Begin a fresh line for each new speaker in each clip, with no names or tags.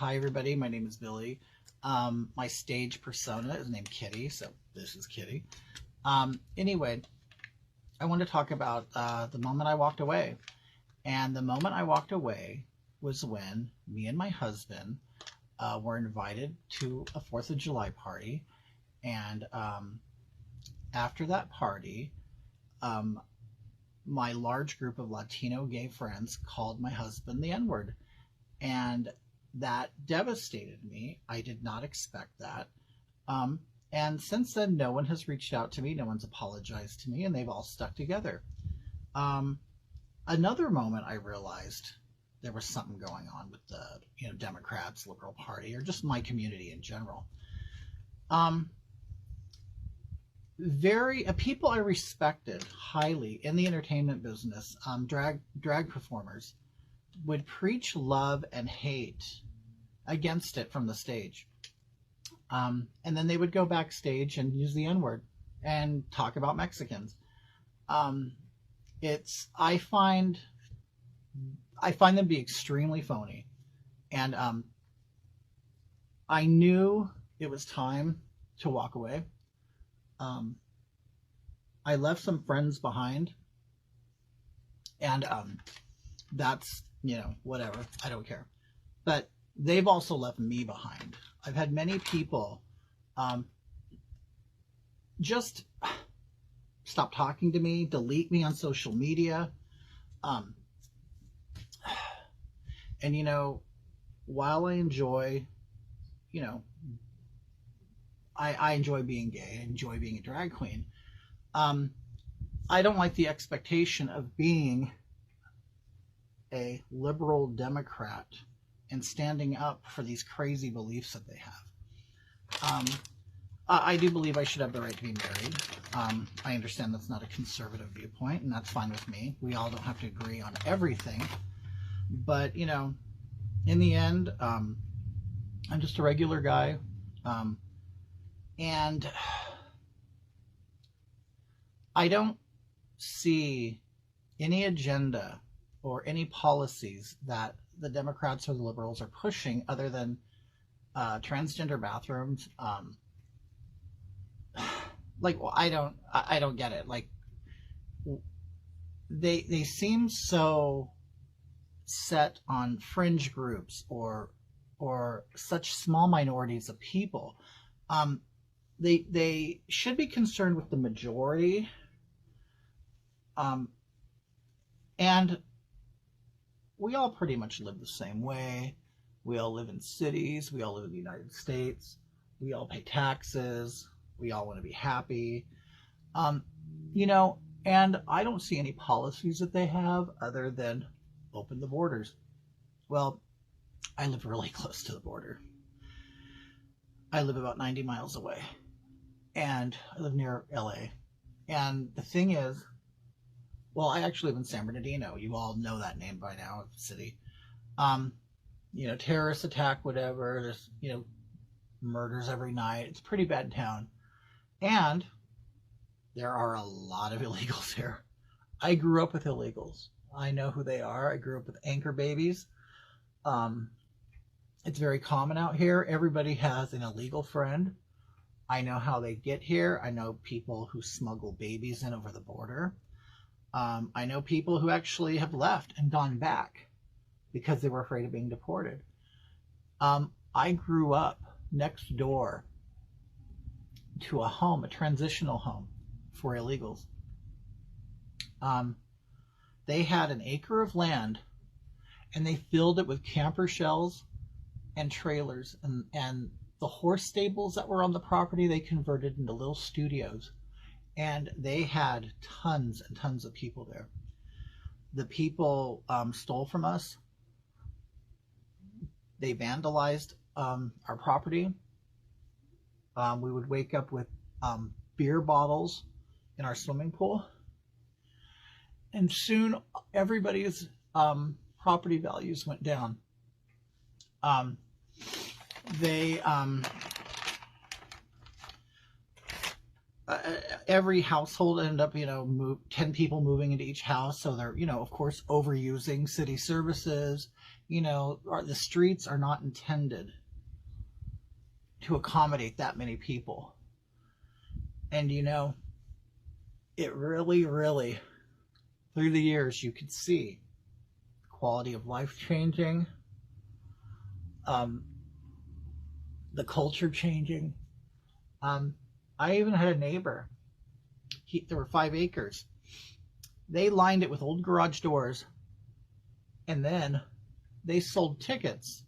Hi everybody, my name is Billy. My stage persona is named Kitty, so this is Kitty. Anyway, I want to talk about the moment I walked away. And the moment I walked away was when me and my husband were invited to a 4th of July party. And after that party, my large group of Latino gay friends called my husband the N-word. And that devastated me. I did not expect that. And since then, no one has reached out to me. No one's apologized to me, and they've all stuck together. Another moment I realized there was something going on with the Democrats, Liberal Party, or just my community in general. People I respected highly in the entertainment business, drag performers, would preach love and hate against it from the stage. And then they would go backstage and use the N-word and talk about Mexicans. I find them to be extremely phony. And I knew it was time to walk away. I left some friends behind, and that's, whatever. I don't care. But they've also left me behind. I've had many people just stop talking to me, delete me on social media. And, while I enjoy, I enjoy being gay, I enjoy being a drag queen, I don't like the expectation of being a liberal Democrat and standing up for these crazy beliefs that they have. I do believe I should have the right to be married. I understand that's not a conservative viewpoint, and that's fine with me. We all don't have to agree on everything. But, in the end, I'm just a regular guy. And I don't see any agenda or any policies that the Democrats or the liberals are pushing other than transgender bathrooms. I don't get it. Like, they seem so set on fringe groups or such small minorities of people. They should be concerned with the majority. And we all pretty much live the same way. We all live in cities. We all live in the United States. We all pay taxes. We all want to be happy. And I don't see any policies that they have other than open the borders. Well, I live really close to the border. I live about 90 miles away. And I live near LA. And the thing is, well, I actually live in San Bernardino. You all know that name by now, the city. Terrorist attack, whatever. There's, murders every night. It's a pretty bad town. And there are a lot of illegals here. I grew up with illegals. I know who they are. I grew up with anchor babies. It's very common out here. Everybody has an illegal friend. I know how they get here. I know people who smuggle babies in over the border. I know people who actually have left and gone back because they were afraid of being deported. I grew up next door to a transitional home for illegals. They had an acre of land, and they filled it with camper shells and trailers, and the horse stables that were on the property they converted into little studios. And they had tons and tons of people there. The people stole from us. They vandalized our property. We would wake up with beer bottles in our swimming pool. And soon everybody's property values went down. every household ended up, 10 people moving into each house. So they're, of course, overusing city services. The streets are not intended to accommodate that many people. And, it really, really, through the years, you could see quality of life changing, the culture changing. I even had a neighbor. There were 5 acres. They lined it with old garage doors, and then they sold tickets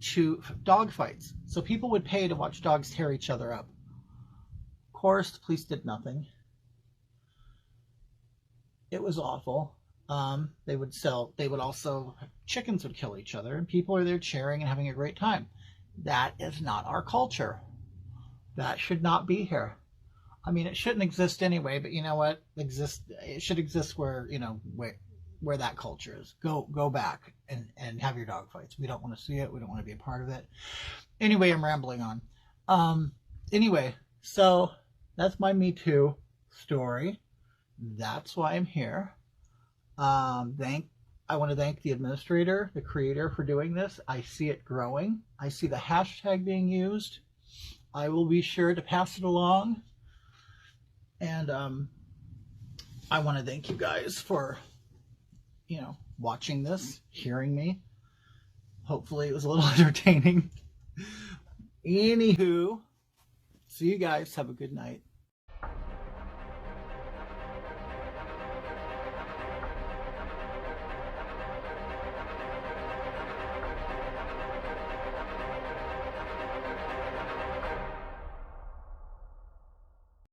to dog fights. So people would pay to watch dogs tear each other up. Of course, the police did nothing. It was awful. They would also, chickens would kill each other, and people are there cheering and having a great time. That is not our culture. That should not be here. I mean, it shouldn't exist anyway, but you know what? It should exist where, where that culture is. Go back and have your dog fights. We don't want to see it. We don't want to be a part of it. Anyway, I'm rambling on. Anyway, so that's my Me Too story. That's why I'm here. I want to thank the administrator, the creator, for doing this. I see it growing. I see the hashtag being used. I will be sure to pass it along. And I want to thank you guys for, watching this, hearing me. Hopefully it was a little entertaining. Anywho, see you guys. Have a good night.